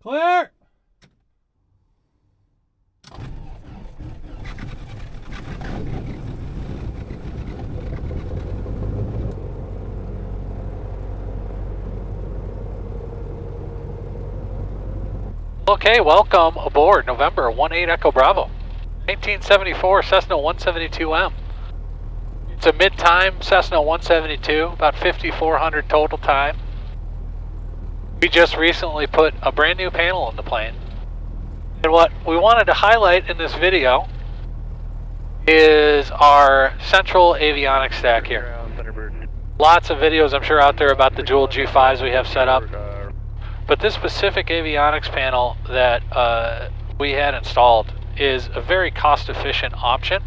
Clear! Okay, welcome aboard November 18 Echo Bravo, 1974 Cessna 172M. It's a mid-time Cessna 172, about 5,400 total time. We just recently put a brand new panel on the plane. And what we wanted to highlight in this video is our central avionics stack here. Lots of videos I'm sure out there about the dual G5s we have set up. But this specific avionics panel that we had installed is a very cost-efficient option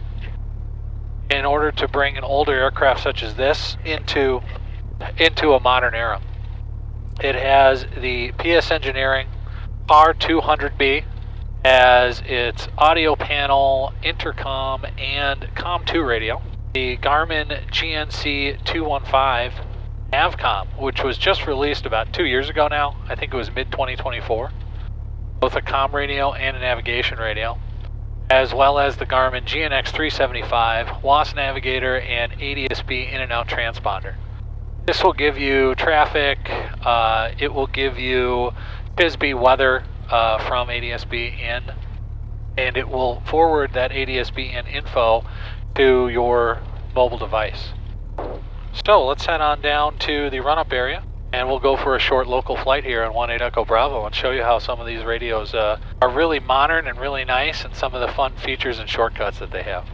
in order to bring an older aircraft such as this into a modern era. It has the PS Engineering R200B as its audio panel, intercom, and Comm 2 radio. The Garmin GNC 215 Avcom, which was just released about 2 years ago now. I think it was mid-2024. Both a comm radio and a navigation radio, as well as the Garmin GNX 375 WAS navigator and ADS-B in and out transponder. This will give you traffic, it will give you PISB weather from ADS-B in, and it will forward that ADS-B in info to your mobile device. So let's head on down to the run-up area, and we'll go for a short local flight here on 18 Echo Bravo and show you how some of these radios are really modern and really nice, and some of the fun features and shortcuts that they have.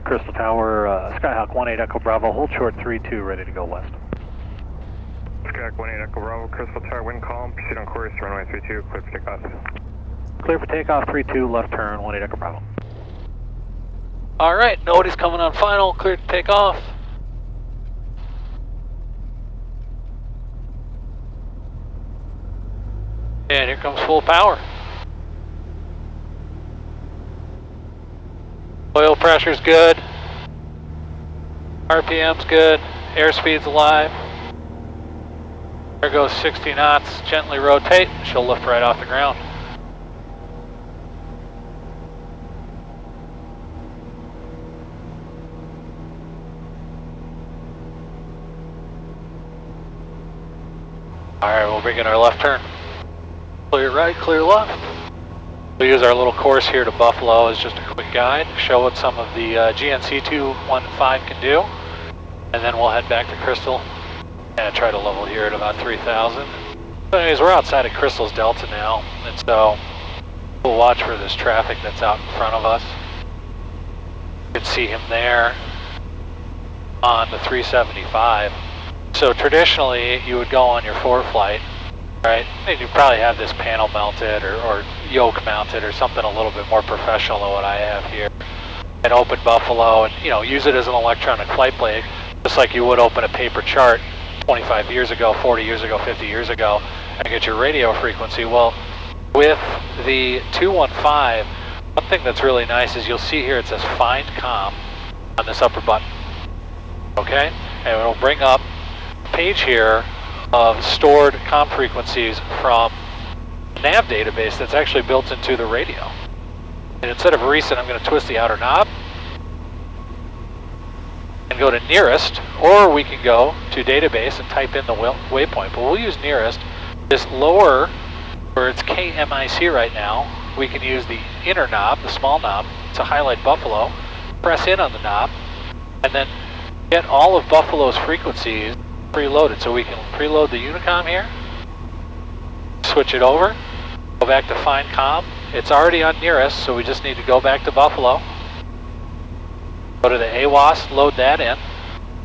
Crystal Tower, Skyhawk 18 Echo Bravo, hold short 32, ready to go west. Skyhawk 18 Echo Bravo, Crystal Tower, wind calm, proceed on course, runway 32, clear for takeoff. Clear for takeoff, 32, left turn, 18 Echo Bravo. Alright, nobody's coming on final, cleared to take off. And here comes full power. Oil pressure's good, RPM's good, airspeed's alive. There goes 60 knots, gently rotate, she'll lift right off the ground. Alright, we'll begin our left turn. Clear right, clear left. We'll use our little course here to Buffalo as just a quick guide, show what some of the GNC 215 can do, and then we'll head back to Crystal and try to level here at about 3,000. So anyways, we're outside of Crystal's Delta now, and so we'll watch for this traffic that's out in front of us. You can see him there on the 375. So traditionally, you would go on your ForeFlight, right? And you probably have this panel mounted or yoke mounted or something a little bit more professional than what I have here. And open Buffalo and, you know, use it as an electronic flight plate, just like you would open a paper chart 25 years ago, 40 years ago, 50 years ago, and get your radio frequency. Well, with the 215, one thing that's really nice is you'll see here it says Find Comm on this upper button. Okay? And it'll bring up a page here of stored comm frequencies from a nav database that's actually built into the radio. And instead of recent, I'm going to twist the outer knob and go to nearest, or we can go to database and type in the waypoint, but we'll use nearest. This lower, where it's KMIC right now, we can use the inner knob, the small knob, to highlight Buffalo, press in on the knob, and then get all of Buffalo's frequencies preloaded. So we can preload the Unicom here, switch it over, go back to Find Comm. It's already on nearest, so we just need to go back to Buffalo, go to the AWAS, load that in,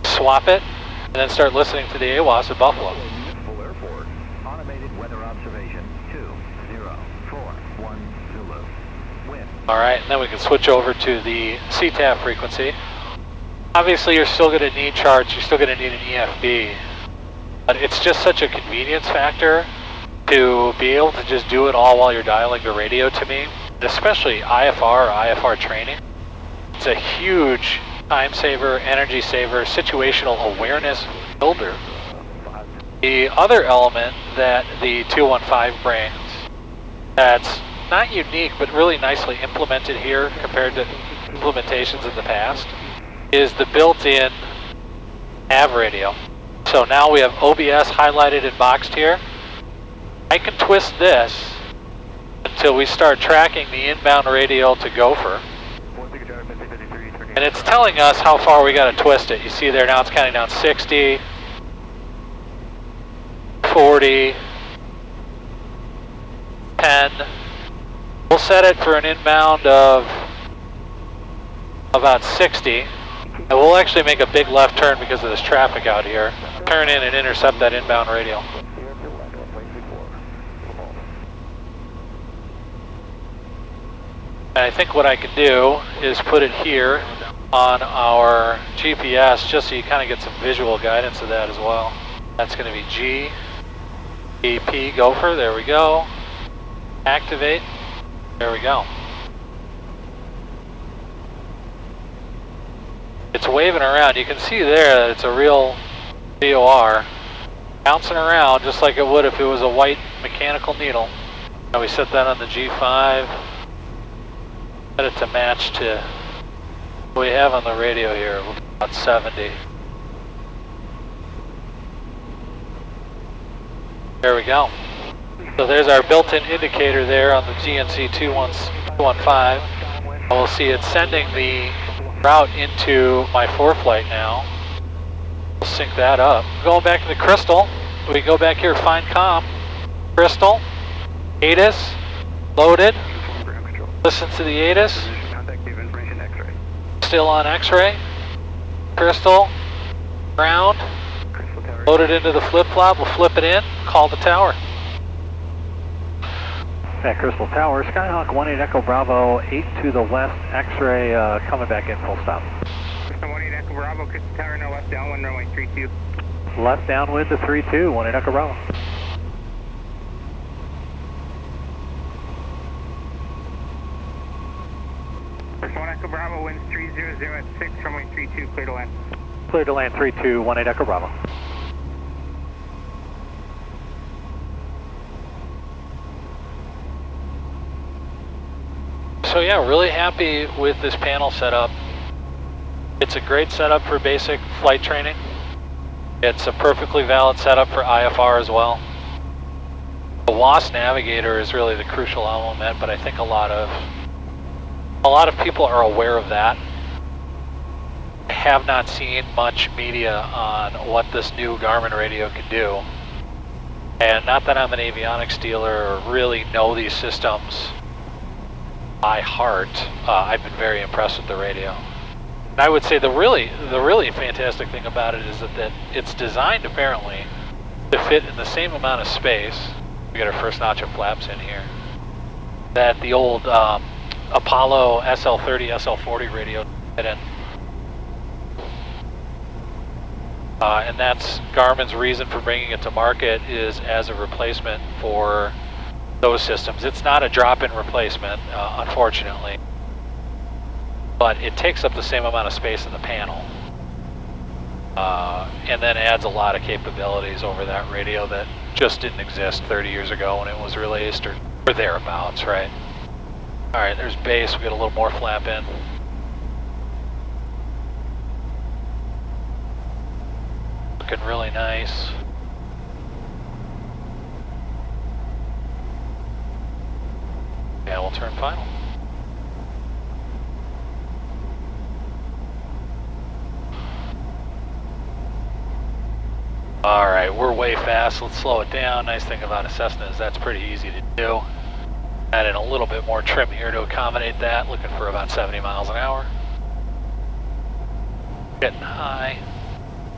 swap it, and then start listening to the AWAS at Buffalo. Municipal Airport, automated weather observation 2041 Zulu. Wind. Alright, and then we can switch over to the CTAF frequency. Obviously you're still going to need charts, you're still going to need an EFB, but it's just such a convenience factor to be able to just do it all while you're dialing the radio to me, especially IFR training. It's a huge time saver, energy saver, situational awareness builder. The other element that the 215 brings that's not unique but really nicely implemented here compared to implementations in the past is the built-in nav radio. So now we have OBS highlighted and boxed here. I can twist this until we start tracking the inbound radio to Gopher. And it's telling us how far we got to twist it. You see there now it's counting down 60, 40, 10. We'll set it for an inbound of about 60. And we'll actually make a big left turn because of this traffic out here. Turn in and intercept that inbound radio. And I think what I can do is put it here on our GPS just so you kind of get some visual guidance of that as well. That's going to be G, EP, Gopher, there we go. Activate, there we go. It's waving around. You can see there that it's a real VOR bouncing around just like it would if it was a white mechanical needle. Now we set that on the G5. Set it to match to what we have on the radio here, about 70. There we go. So there's our built-in indicator there on the GNC 215. And we'll see it's sending the route into my ForeFlight now. We'll sync that up. Going back to the Crystal, we go back here, find Comm, Crystal, ATIS, loaded. Listen to the ATIS. Still on X-ray. Crystal. Ground. Load it into the flip-flop. We'll flip it in. Call the tower. At Crystal Tower, Skyhawk 18 Echo Bravo, 8 to the west, X-ray coming back in full stop. Crystal 18 Echo Bravo, Crystal Tower, no left downwind, runway 32. Left downwind to 32, 18 Echo Bravo. Crystal 1 Echo Bravo, winds 300 at 6, runway 32, clear to land. Clear to land 32, 18 Echo Bravo. So yeah, really happy with this panel setup. It's a great setup for basic flight training. It's a perfectly valid setup for IFR as well. The WAS Navigator is really the crucial element, but I think a lot of people are aware of that. I have not seen much media on what this new Garmin radio can do. And not that I'm an avionics dealer or really know these systems by heart, I've been very impressed with the radio. And I would say the really fantastic thing about it is that it's designed apparently to fit in the same amount of space. We got our first notch of flaps in here. That the old Apollo SL30, SL40 radio fit in. And that's Garmin's reason for bringing it to market is as a replacement for those systems. It's not a drop-in replacement, unfortunately, but it takes up the same amount of space in the panel, and then adds a lot of capabilities over that radio that just didn't exist 30 years ago when it was released, or thereabouts, right? All right, there's base. We got a little more flap in. Looking really nice. Yeah, we'll turn final. Alright, we're way fast. Let's slow it down. Nice thing about a Cessna is that's pretty easy to do. Add in a little bit more trim here to accommodate that. Looking for about 70 miles an hour. Getting high.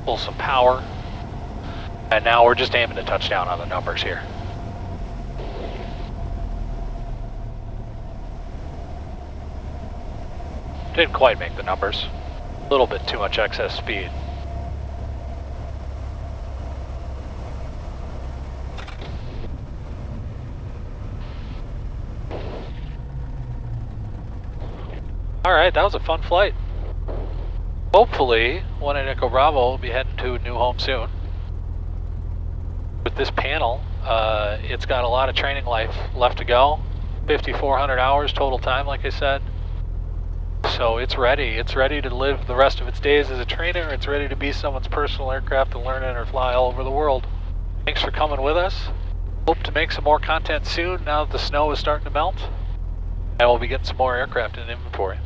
Pull some power. And now we're just aiming to touch down on the numbers here. Didn't quite make the numbers. A little bit too much excess speed. Alright, that was a fun flight. Hopefully, 18 Echo Bravo will be heading to a new home soon. With this panel, it's got a lot of training life left to go. 5,400 hours total time, like I said. So it's ready. It's ready to live the rest of its days as a trainer. It's ready to be someone's personal aircraft and learn it or fly all over the world. Thanks for coming with us. Hope to make some more content soon now that the snow is starting to melt. And we'll be getting some more aircraft in inventory.